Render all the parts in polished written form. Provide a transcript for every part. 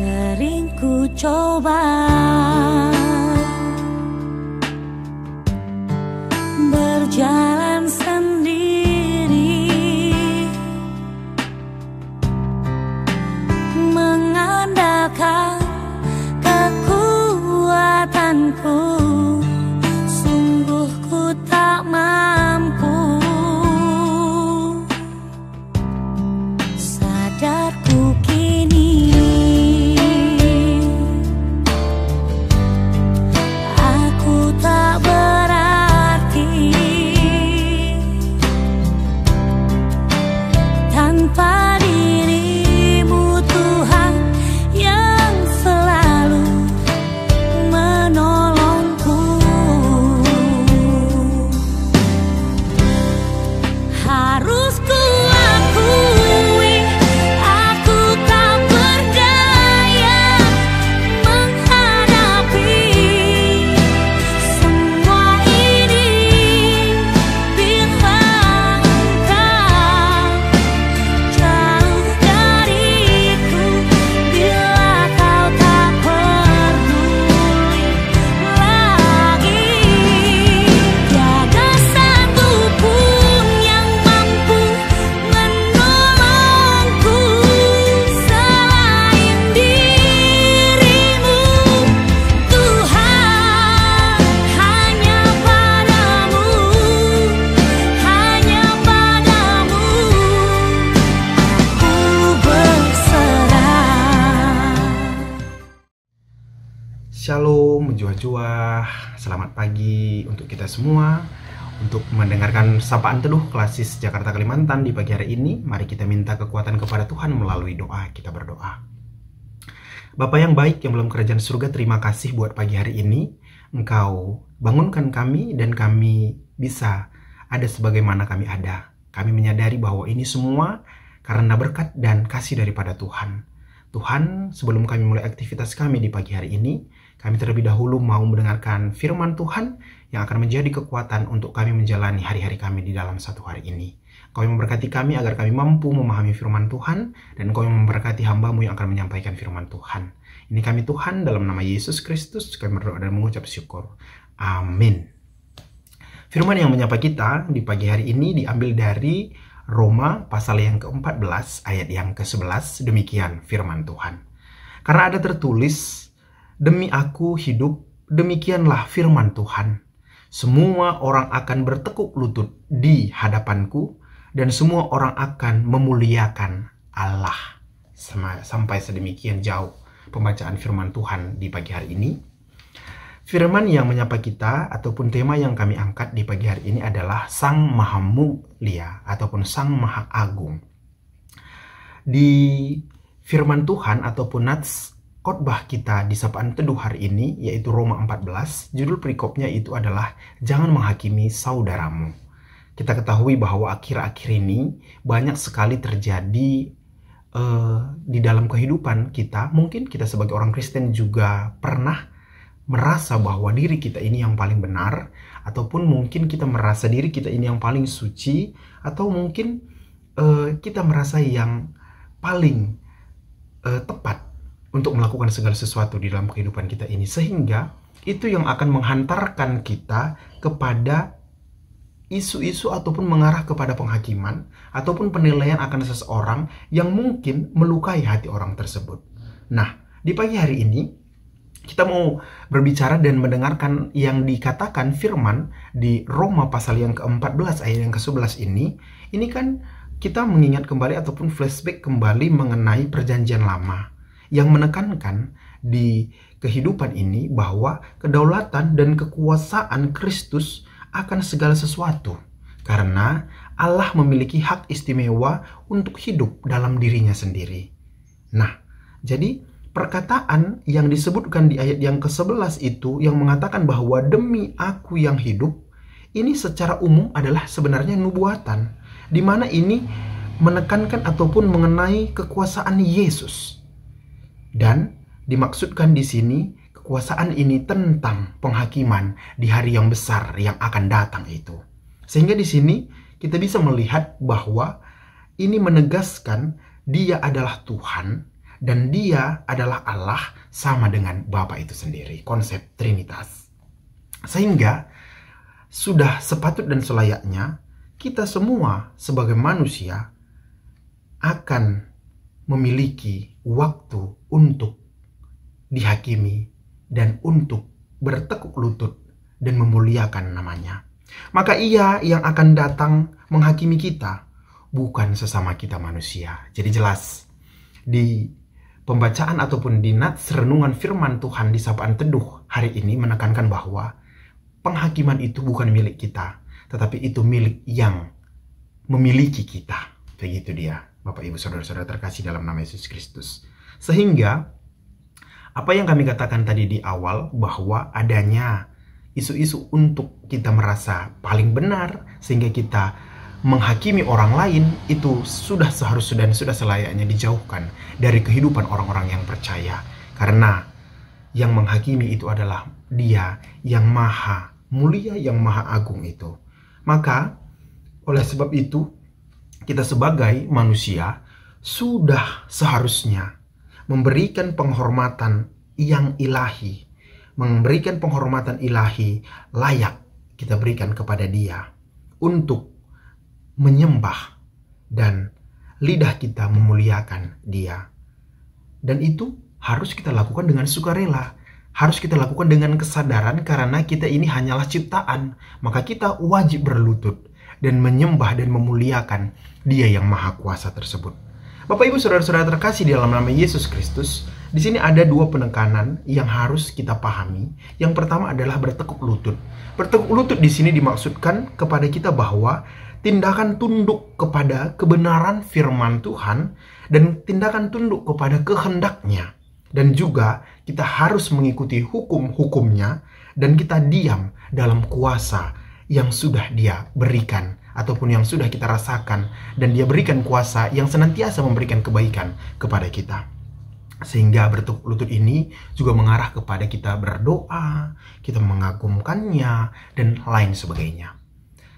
Sering ku coba berjalan sendiri, mengandalkan kekuatanku. Sungguh ku tak mampu. Sadarku kini aku tak berarti tanpa dirimu, Tuhan, yang selalu menolongku. Harus ku akui, aku tak berdaya menghadapi semua ini. Bila engkau jauh dariku, bila kau tak peduli lagi, tiada satu pun yang mampu menolongku selain dirimu, Tuhan. Hanya padamu, hanya padamu aku berserah. Shalom menjuah-juah, selamat pagi untuk kita semua. Untuk mendengarkan sapaan teduh Klasis Jakarta Kalimantan di pagi hari ini, mari kita minta kekuatan kepada Tuhan melalui doa. Kita berdoa. Bapa yang baik yang dalam kerajaan surga, terima kasih buat pagi hari ini. Engkau bangunkan kami dan kami bisa ada sebagaimana kami ada. Kami menyadari bahwa ini semua karena berkat dan kasih daripada Tuhan. Tuhan, sebelum kami mulai aktivitas kami di pagi hari ini, kami terlebih dahulu mau mendengarkan firman Tuhan yang akan menjadi kekuatan untuk kami menjalani hari-hari kami di dalam satu hari ini. Kau yang memberkati kami agar kami mampu memahami firman Tuhan, dan Kau yang memberkati hamba-Mu yang akan menyampaikan firman Tuhan. Ini kami Tuhan, dalam nama Yesus Kristus, kami berdoa dan mengucap syukur. Amin. Firman yang menyapa kita di pagi hari ini diambil dari Roma pasal yang ke-14 ayat yang ke-11. Demikian firman Tuhan. Karena ada tertulis, demi aku hidup, demikianlah firman Tuhan. Semua orang akan bertekuk lutut di hadapanku, dan semua orang akan memuliakan Allah. Sampai sedemikian jauh pembacaan firman Tuhan di pagi hari ini. Firman yang menyapa kita ataupun tema yang kami angkat di pagi hari ini adalah Sang Maha Mulia ataupun Sang Maha Agung. Di firman Tuhan ataupun nats khotbah kita di sapaan teduh hari ini, yaitu Roma 14, judul perikopnya itu adalah Jangan Menghakimi Saudaramu. Kita ketahui bahwa akhir-akhir ini banyak sekali terjadi di dalam kehidupan kita. Mungkin kita sebagai orang Kristen juga pernah merasa bahwa diri kita ini yang paling benar, ataupun mungkin kita merasa diri kita ini yang paling suci, atau mungkin kita merasa yang paling tepat untuk melakukan segala sesuatu di dalam kehidupan kita ini. Sehingga itu yang akan menghantarkan kita kepada isu-isu ataupun mengarah kepada penghakiman ataupun penilaian akan seseorang yang mungkin melukai hati orang tersebut. Nah, di pagi hari ini kita mau berbicara dan mendengarkan yang dikatakan firman di Roma pasal yang ke-14 ayat yang ke-11 ini. Ini kan kita mengingat kembali ataupun flashback kembali mengenai perjanjian lama, yang menekankan di kehidupan ini bahwa kedaulatan dan kekuasaan Kristus akan segala sesuatu. Karena Allah memiliki hak istimewa untuk hidup dalam dirinya sendiri. Nah, jadi perkataan yang disebutkan di ayat yang ke-11 itu yang mengatakan bahwa demi aku yang hidup, ini secara umum adalah sebenarnya nubuatan. Di mana ini menekankan ataupun mengenai kekuasaan Yesus. Dan dimaksudkan di sini kekuasaan ini tentang penghakiman di hari yang besar yang akan datang itu. Sehingga di sini kita bisa melihat bahwa ini menegaskan Dia adalah Tuhan Dan dia adalah Allah sama dengan Bapa itu sendiri. Konsep Trinitas. Sehingga sudah sepatut dan selayaknya kita semua sebagai manusia akan memiliki waktu untuk dihakimi dan untuk bertekuk lutut dan memuliakan namanya. Maka ia yang akan datang menghakimi kita, bukan sesama kita manusia. Jadi jelas, di pembacaan ataupun di nats renungan firman Tuhan di Sapaan Teduh hari ini menekankan bahwa penghakiman itu bukan milik kita, tetapi itu milik yang memiliki kita. Begitu dia, Bapak Ibu Saudara-saudara terkasih dalam nama Yesus Kristus. Sehingga apa yang kami katakan tadi di awal, bahwa adanya isu-isu untuk kita merasa paling benar sehingga kita menghakimi orang lain, itu sudah seharusnya dan sudah selayaknya dijauhkan dari kehidupan orang-orang yang percaya. Karena yang menghakimi itu adalah Dia yang maha mulia, yang maha agung itu. Maka oleh sebab itu kita sebagai manusia sudah seharusnya memberikan penghormatan yang ilahi, memberikan penghormatan ilahi layak kita berikan kepada Dia, untuk menyembah dan lidah kita memuliakan Dia. Dan itu harus kita lakukan dengan sukarela, harus kita lakukan dengan kesadaran, karena kita ini hanyalah ciptaan. Maka kita wajib berlutut dan menyembah dan memuliakan Dia yang maha kuasa tersebut. Bapak Ibu Saudara-saudara terkasih dalam nama Yesus Kristus, di sini ada dua penekanan yang harus kita pahami. Yang pertama adalah bertekuk lutut. Bertekuk lutut di sini dimaksudkan kepada kita bahwa tindakan tunduk kepada kebenaran firman Tuhan dan tindakan tunduk kepada kehendak-Nya. Dan juga kita harus mengikuti hukum-hukumnya dan kita diam dalam kuasa yang sudah Dia berikan ataupun yang sudah kita rasakan, dan Dia berikan kuasa yang senantiasa memberikan kebaikan kepada kita. Sehingga bertekuk lutut ini juga mengarah kepada kita berdoa, kita mengagumkannya, dan lain sebagainya.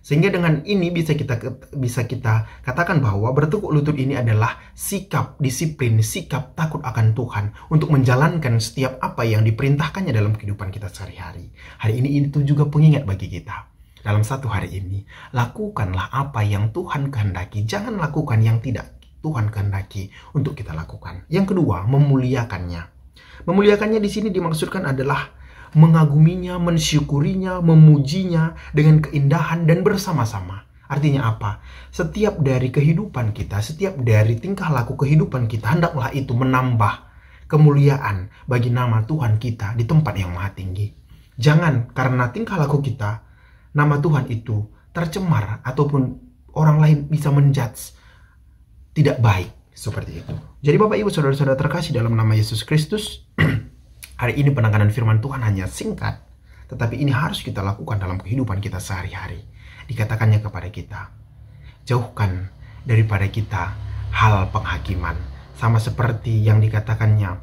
Sehingga dengan ini bisa kita katakan bahwa bertekuk lutut ini adalah sikap disiplin, sikap takut akan Tuhan untuk menjalankan setiap apa yang diperintahkannya dalam kehidupan kita sehari-hari. Hari ini itu juga pengingat bagi kita. Dalam satu hari ini, lakukanlah apa yang Tuhan kehendaki. Jangan lakukan yang tidak Tuhan kehendaki untuk kita lakukan. Yang kedua, memuliakannya. Memuliakannya di sini dimaksudkan adalah mengaguminya, mensyukurinya, memujinya dengan keindahan dan bersama-sama. Artinya apa? Setiap dari kehidupan kita, setiap dari tingkah laku kehidupan kita, hendaklah itu menambah kemuliaan bagi nama Tuhan kita di tempat yang maha tinggi. Jangan karena tingkah laku kita, nama Tuhan itu tercemar ataupun orang lain bisa menjudge tidak baik seperti itu. Jadi Bapak Ibu Saudara-saudara terkasih dalam nama Yesus Kristus, hari ini penekanan firman Tuhan hanya singkat, tetapi ini harus kita lakukan dalam kehidupan kita sehari-hari. Dikatakannya kepada kita, jauhkan daripada kita hal penghakiman, sama seperti yang dikatakannya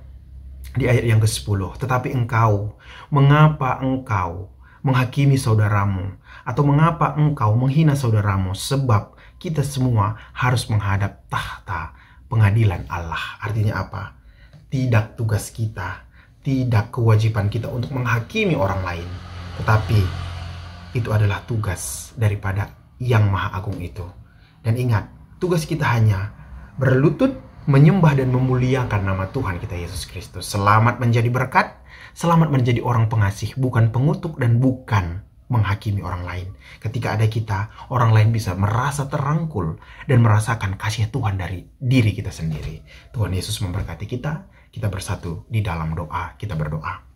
di ayat yang ke-10. Tetapi engkau, mengapa engkau menghakimi saudaramu, atau mengapa engkau menghina saudaramu, sebab kita semua harus menghadap tahta pengadilan Allah. Artinya apa? Tidak tugas kita, tidak kewajiban kita untuk menghakimi orang lain, tetapi itu adalah tugas daripada yang maha agung itu. Dan ingat, tugas kita hanya berlutut, menyembah dan memuliakan nama Tuhan kita Yesus Kristus. Selamat menjadi berkat, selamat menjadi orang pengasih, bukan pengutuk dan bukan menghakimi orang lain. Ketika ada kita, orang lain bisa merasa terangkul dan merasakan kasih Tuhan dari diri kita sendiri. Tuhan Yesus memberkati kita. Kita bersatu di dalam doa. Kita berdoa.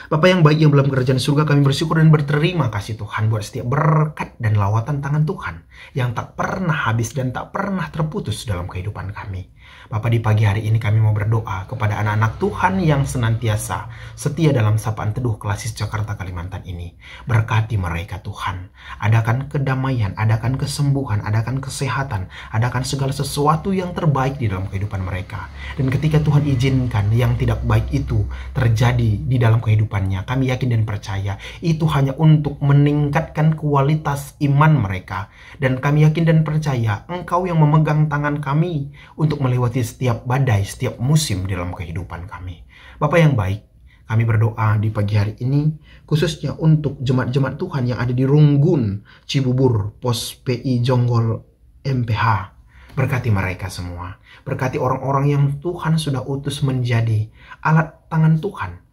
Bapa yang baik yang dalam kerajaan surga, kami bersyukur dan berterima kasih Tuhan buat setiap berkat dan lawatan tangan Tuhan yang tak pernah habis dan tak pernah terputus dalam kehidupan kami. Bapa, di pagi hari ini kami mau berdoa kepada anak-anak Tuhan yang senantiasa setia dalam Sapaan Teduh Klasis Jakarta Kalimantan ini. Berkati mereka Tuhan. Adakan kedamaian, adakan kesembuhan, adakan kesehatan, adakan segala sesuatu yang terbaik di dalam kehidupan mereka. Dan ketika Tuhan izinkan yang tidak baik itu terjadi di dalam kehidupan kehidupannya. Kami yakin dan percaya itu hanya untuk meningkatkan kualitas iman mereka. Dan kami yakin dan percaya Engkau yang memegang tangan kami untuk melewati setiap badai, setiap musim dalam kehidupan kami. Bapa yang baik, kami berdoa di pagi hari ini khususnya untuk jemaat-jemaat Tuhan yang ada di Runggun, Cibubur, Pos PI Jonggol, MPH. Berkati mereka semua. Berkati orang-orang yang Tuhan sudah utus menjadi alat tangan Tuhan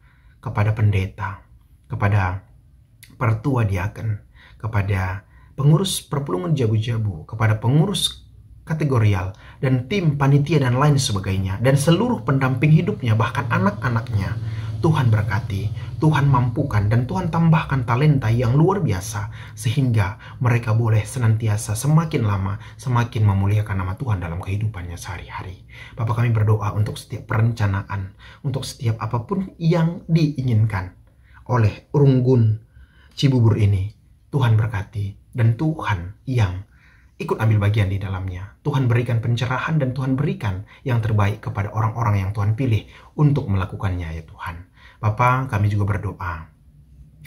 kepada pendeta, kepada pertua diaken, kepada pengurus perpulungan jabu-jabu, kepada pengurus kategorial, dan tim panitia dan lain sebagainya, dan seluruh pendamping hidupnya, bahkan anak-anaknya. Tuhan berkati, Tuhan mampukan, dan Tuhan tambahkan talenta yang luar biasa, sehingga mereka boleh senantiasa semakin lama, semakin memuliakan nama Tuhan dalam kehidupannya sehari-hari. Bapak, kami berdoa untuk setiap perencanaan, untuk setiap apapun yang diinginkan oleh Runggun Cibubur ini. Tuhan berkati, dan Tuhan yang ikut ambil bagian di dalamnya. Tuhan berikan pencerahan dan Tuhan berikan yang terbaik kepada orang-orang yang Tuhan pilih untuk melakukannya, ya Tuhan. Bapa, kami juga berdoa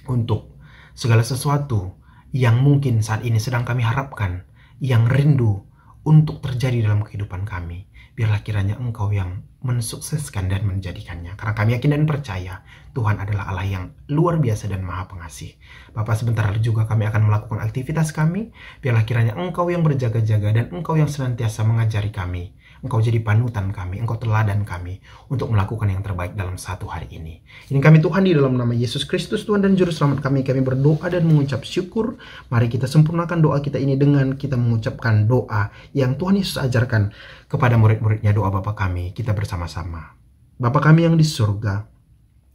untuk segala sesuatu yang mungkin saat ini sedang kami harapkan, yang rindu untuk terjadi dalam kehidupan kami. Biarlah kiranya Engkau yang mensukseskan dan menjadikannya. Karena kami yakin dan percaya Tuhan adalah Allah yang luar biasa dan maha pengasih. Bapak, sebentar lagi juga kami akan melakukan aktivitas kami. Biarlah kiranya Engkau yang berjaga-jaga dan Engkau yang senantiasa mengajari kami. Engkau jadi panutan kami, Engkau teladan kami untuk melakukan yang terbaik dalam satu hari ini. Ini kami Tuhan di dalam nama Yesus Kristus, Tuhan dan Juru Selamat kami berdoa dan mengucap syukur. Mari kita sempurnakan doa kita ini dengan kita mengucapkan doa yang Tuhan Yesus ajarkan kepada murid-muridnya, doa Bapa kami. Kita bersama-sama. Bapa kami yang di surga,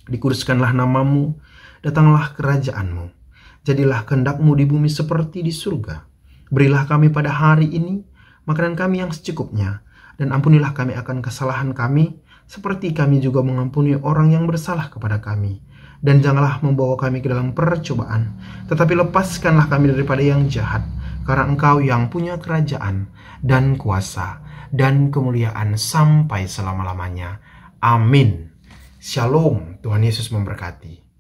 dikuduskanlah namamu, datanglah kerajaanmu. Jadilah kehendak-Mu di bumi seperti di surga. Berilah kami pada hari ini makanan kami yang secukupnya. Dan ampunilah kami akan kesalahan kami, seperti kami juga mengampuni orang yang bersalah kepada kami. Dan janganlah membawa kami ke dalam percobaan, tetapi lepaskanlah kami daripada yang jahat. Karena Engkau yang punya kerajaan, dan kuasa, dan kemuliaan sampai selama-lamanya. Amin. Shalom, Tuhan Yesus memberkati.